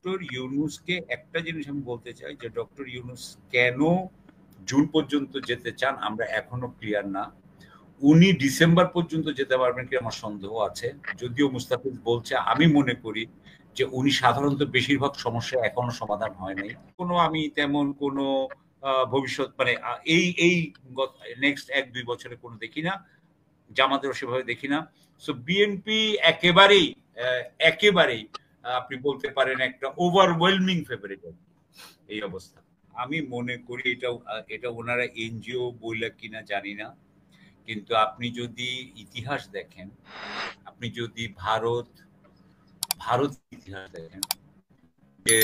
Doctor ইউনূসকে একটা জিনিস আমি বলতে চাই যে ডক্টর ইউনূস কেন জুন পর্যন্ত যেতে চান আমরা এখনো ক্লিয়ার না। উনি ডিসেম্বর পর্যন্ত যেতে পারবেন কি আমার সন্দেহ আছে। যদিও মুস্তাফিজ বলছে, আমি মনে করি যে উনি সাধারণত বেশিরভাগ সমস্যা এখনো সমাধান হয় নাই। আমি তেমন কোনো ভবিষ্যৎ মানে এই নেক্সট 1-2 বছরে কোনো দেখি না। জামাতেরও সেভাবে দেখি না। সো বিএনপি একেবারেই আপনি বলতে পারেন একটা ওভারওয়েলমিং ফেভারিট এই অবস্থা। আমি মনে করি এটা ওনারা এনজিও বইলা কিনা জানি না, কিন্তু আপনি যদি ইতিহাস দেখেন, আপনি যদি ভারত ইতিহাস দেখেন যে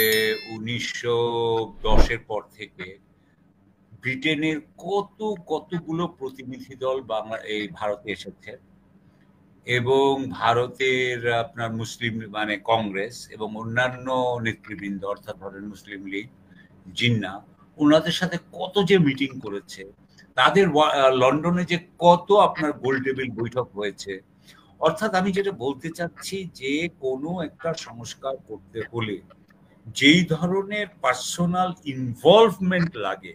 1910-এর পর থেকে ব্রিটেনের কতগুলো প্রতিনিধি দল এই ভারতে এসেছে এবং ভারতের আপনার মুসলিম মানে কংগ্রেস এবং অন্যান্য নেতৃবৃন্দ অর্থাৎ ধরেন মুসলিম লীগ, জিন্নাহ, ওনাদের সাথে কত যে মিটিং করেছে, তাদের লন্ডনে যে কত আপনার গোল টেবিল বৈঠক হয়েছে। অর্থাৎ আমি যেটা বলতে চাচ্ছি যে কোনো একটা সংস্কার করতে হলে যেই ধরনের পার্সোনাল ইনভলভমেন্ট লাগে,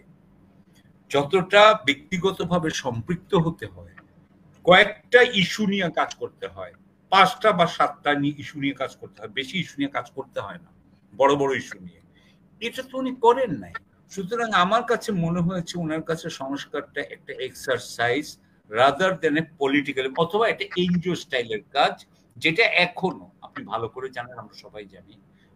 যতটা ব্যক্তিগতভাবে সম্পৃক্ত হতে হয়, কয়েকটা ইস্যু নিয়ে কাজ করতে হয়, 5টা বা 7টা ইস্যু নিয়ে কাজ করতে হয়, বেশি ইস্যু নিয়ে কাজ করতে হয় না, বড় বড় ইস্যু নিয়ে। এটা তো উনি করেন নাই। সুতরাং আমার কাছে মনে হয়েছে ওনার কাছে সংস্কারটা একটা exercise rather than a political, অথবা একটা এনজিও স্টাইলের কাজ, যেটা এখনো আপনি ভালো করে জানেন, আমরা সবাই জানি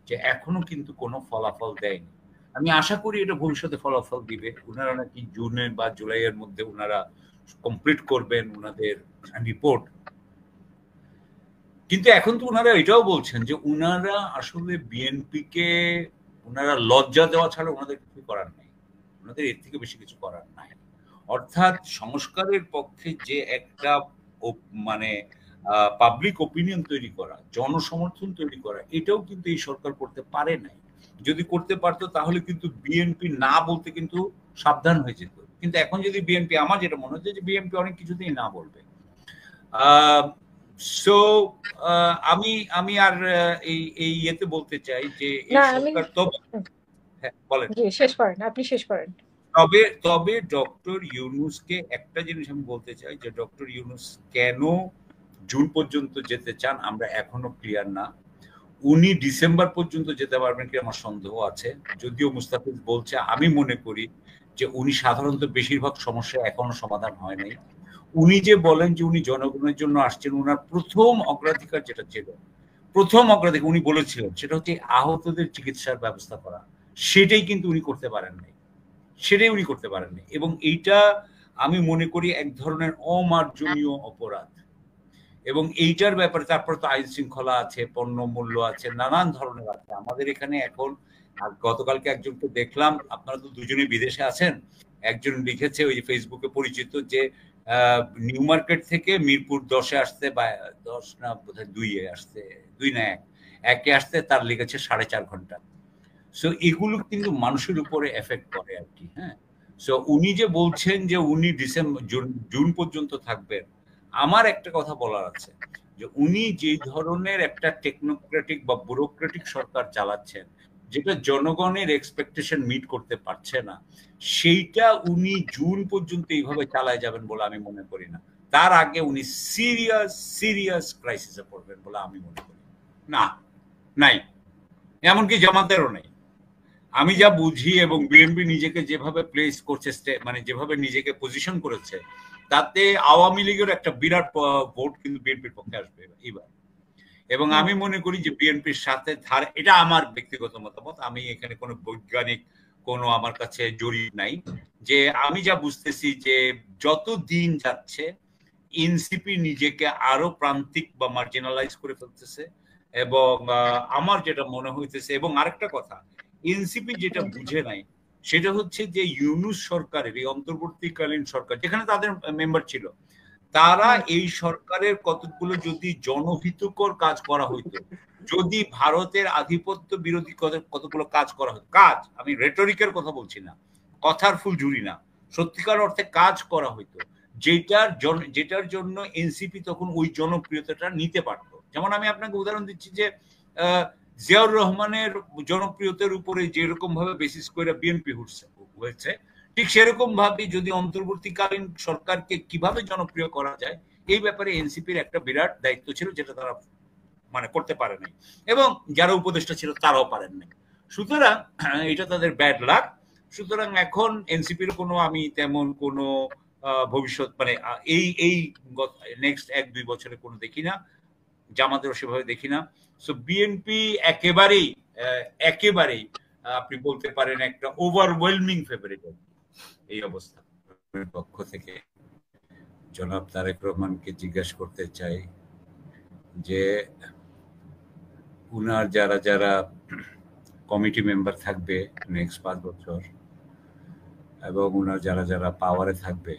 যে এখনো কিন্তু কোনো ফলাফল দেয়নি। আমি আশা করি এটা ভবিষ্যতে ফলাফল দিবে। ওনারা নাকি জুনে বা জুলাইয়ের মধ্যে ওনারা কমপ্লিট করবেন ওনাদের রিপোর্ট। কিন্তু এখন তো ওনারা এটাও বলছেন যে ওনারা আসলে বিএনপিকে ওনারা লজ্জা দেওয়া ছাড়া ওনাদের কিছু করার নাই, ওনাদের এর থেকে বেশি কিছু করার নাই। অর্থাৎ সংস্কারের পক্ষে যে একটা মানে পাবলিক ওপিনিয়ন তৈরি করা, জনসমর্থন তৈরি করা, এটাও কিন্তু এই সরকার করতে পারে নাই। যদি করতে পারতো তাহলে কিন্তু বিএনপি না বলতে কিন্তু সাবধান হয়ে যেত। কিন্তু এখন যদি বিএনপি, আমার যেটা মনে হচ্ছে যে বিএনপি অনেক কিছুতেই না বলবে। সো আমি আর এই ইয়েতে বলতে চাই যে এই সরকার তবে হ্যাঁ বলেন, শেষ করেন, আপনি শেষ করেন। তবে ডক্টর ইউনূসকে একটা জিনিস আমি বলতে চাই যে ডক্টর ইউনূস কেন জুন পর্যন্ত যেতে চান আমরা এখনো ক্লিয়ার না। উনি ডিসেম্বর পর্যন্ত যেতে পারবেন কি আমার সন্দেহ আছে। যদিও মুস্তাফিজ বলছে, আমি মনে করি যে উনি সাধারণত বেশিরভাগ সমস্যা এখনো সমাধান হয় নাই। উনি যে বলেন যে উনি জনগণের জন্য আসছেন, ওনার প্রথম অগ্রাধিকার যেটা ছিল, প্রথম অগ্রাধিকার উনি বলেছিলেন সেটা হচ্ছে আহতদের চিকিৎসার ব্যবস্থা করা। সেটাই কিন্তু উনি করতে পারেন নাই, এবং এইটা আমি মনে করি এক ধরনের অমার্জনীয় অপরাধ। এবং এইটার ব্যাপারে তারপর তো আইন শৃঙ্খলা আছে, পণ্য মূল্য আছে, নানান ধরনের আছে আমাদের এখানে এখন। গতকালকে একজনকে দেখলাম, আপনারা তো দুজনেই বিদেশে আছেন, একজন লিখেছে ওই ফেসবুকে পরিচিত যে নিউ মার্কেট থেকে মিরপুর 10-এ আসতে, বা 10 না বোধহয় 2-এ আসতে, 2 না 1-এ আসতে তার লেগেছে 4.5 ঘন্টা। সো এগুলো কিন্তু মানুষের উপরে এফেক্ট করে আর কি। হ্যাঁ, সো উনি যে বলছেন যে উনি জুন পর্যন্ত থাকবেন, আমার একটা কথা বলার আছে যে উনি যে ধরনের একটা টেকনোক্রেটিক বা ব্যুরোক্রেটিক সরকার চালাচ্ছেন, যেটা জনগণের এক্সপেকটেশন মিট করতে পারছে না, সেইটা উনি জুন পর্যন্ত এইভাবে চালায় যাবেন বলে আমি মনে করি না। তার আগে উনি সিরিয়াস ক্রাইসিসে পড়বেন বলে আমি মনে করি না, নাই, এমনকি জামাতেরও নেই। আমি যা বুঝি এবং বিএনপি নিজেকে যেভাবে প্লেস করছে, মানে যেভাবে নিজেকে পজিশন করেছে, তাতে আওয়ামী লীগের একটা বিরাট ভোট কিন্তু বিএনপির পক্ষে আসবে এবার। এবং আমি মনে করি যে বিএনপির সাথে এটা আমার ব্যক্তিগত মতামত, আমি এখানে কোনো বৈজ্ঞানিক কোনো আমার কাছে জড়িত নাই, যে আমি যা বুঝতেছি যে যত দিন যাচ্ছে এনসিপি নিজেকে আরো প্রান্তিক বা মার্জিনালাইজ করে ফেলতেছে। এবং আমার যেটা মনে হইতেছে, এবং আরেকটা কথা, এনসিপি যেটা বুঝে নাই সেটা হচ্ছে যে ইউনূস সরকারের এই অন্তর্বর্তীকালীন সরকার, যেখানে তাদের মেম্বার ছিল, তারা এই সরকারের কতগুলো যদি জনহিতকর কাজ করা হইতো, যদি ভারতের আধিপত্য বিরোধী কতগুলো কাজ করা হতো, কাজ, আমি রেটরিকের কথা বলছি না, কথার ফুল ঝুরি না, সত্যিকার অর্থে কাজ করা হইতো, যেটার জন্য এনসিপি তখন ওই জনপ্রিয়তাটা নিতে পারতো। যেমন আমি আপনাকে উদাহরণ দিচ্ছি যে জিয়াউর রহমানের জনপ্রিয়তার উপরে যেরকম ভাবে বেসিস করে বিএনপি হয়েছে, ঠিক সেরকম ভাবে যদি অন্তর্বর্তীকালীন সরকারকে কিভাবে জনপ্রিয় করা যায় এই ব্যাপারে এনসিপির একটা বিরাট দায়িত্ব ছিল, যেটা তারা মানে করতে পারে নাই, এবং যারা উপদেষ্টা ছিল তারাও পারেন নাই। সুতরাং এটা তাদের ব্যাড লাক। সুতরাং এখন এনসিপির কোনো আমি তেমন কোনো ভবিষ্যৎ মানে এই নেক্সট 1-2 বছরে কোনো দেখি না, জামাতেরও সেভাবে দেখি না। সো বিএনপি একেবারেই আপনি বলতে পারেন একটা ওভারওয়েলমিং ফেভারিট এই অবস্থা। পক্ষ থেকে জনাব তারেক রহমানকে জিজ্ঞাসা করতে চাই যে উনার যারা যারা কমিটি মেম্বার থাকবে নেক্সট 5 বছর, এবং উনার যারা যারা পাওয়ারে থাকবে,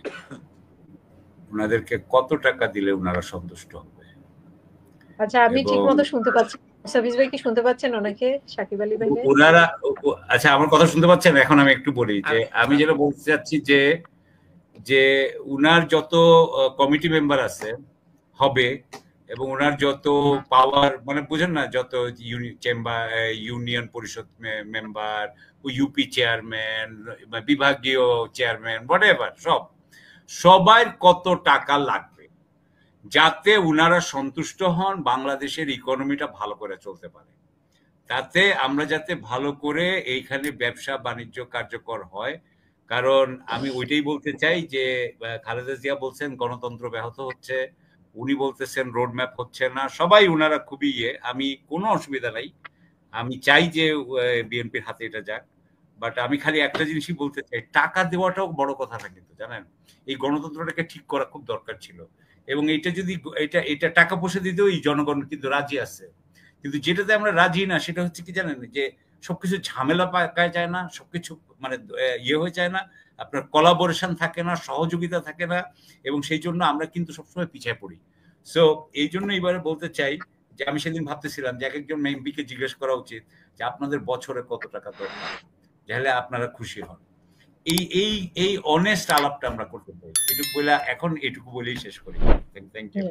উনাদেরকে কত টাকা দিলে উনারা সন্তুষ্ট হবে? আচ্ছা, আমি ঠিকমতো শুনতে পাচ্ছি। সাবিজ ভাই কি শুনতে পাচ্ছেন ওনাকে? সাকিব আলী ভাই ওনারা, আচ্ছা আমার কথা শুনতে পাচ্ছেন? এখন আমি একটু বলি যে আমি যেটা বলতে চাচ্ছি যে উনার যত কমিটি মেম্বার আছে হবে, এবং ওনার যত পাওয়ার মানে বুঝেন না, যত চেম্বার, ইউনিয়ন পরিষদ মেম্বার, ইউপি চেয়ারম্যান, বিভাগীয় চেয়ারম্যান, হোয়াটএভার, সবার কত টাকা লাগবে যাতে উনারা সন্তুষ্ট হন, বাংলাদেশের ইকোনমিটা ভালো করে চলতে পারে, তাতে আমরা যাতে ভালো করে এইখানে ব্যবসা বাণিজ্য কার্যকর হয়। কারণ আমি ওইটাই বলতে চাই যে খালেদা জিয়া বলছেন গণতন্ত্র ব্যাহত হচ্ছে, উনি বলতেছেন রোড ম্যাপ হচ্ছে না, সবাই উনারা খুবই আমি কোনো অসুবিধা নাই, আমি চাই যে বিএনপির হাতে এটা যাক। বাট আমি খালি একটা জিনিসই বলতে চাই, টাকা দেওয়াটাও বড় কথা না কিন্তু, জানেন এই গণতন্ত্রটাকে ঠিক করা খুব দরকার ছিল, এবং এটা যদি এটা টাকা পয়সা দিতেও এই জনগণ কিন্তু রাজি আছে। কিন্তু যেটাতে আমরা রাজি না সেটা হচ্ছে কি জানেন, যে সবকিছু ঝামেলা পাওয়া যায় না, সবকিছু মানে হয়ে যায় না, আপনার কোলাবোরেশন থাকে না, সহযোগিতা থাকে না, এবং সেই জন্য আমরা কিন্তু সবসময় পিছিয়ে পড়ি। সো এই জন্য এবারে বলতে চাই যে আমি সেদিন ভাবতেছিলাম যে এক একজন এমপিকে জিজ্ঞেস করা উচিত যে আপনাদের বছরে কত টাকা দরকার, যাহলে আপনারা খুশি হন। এই অনেস্ট আলাপটা আমরা করতে পারি। এটুকু বলে এখন এটুকু বলেই শেষ করি। Thank you.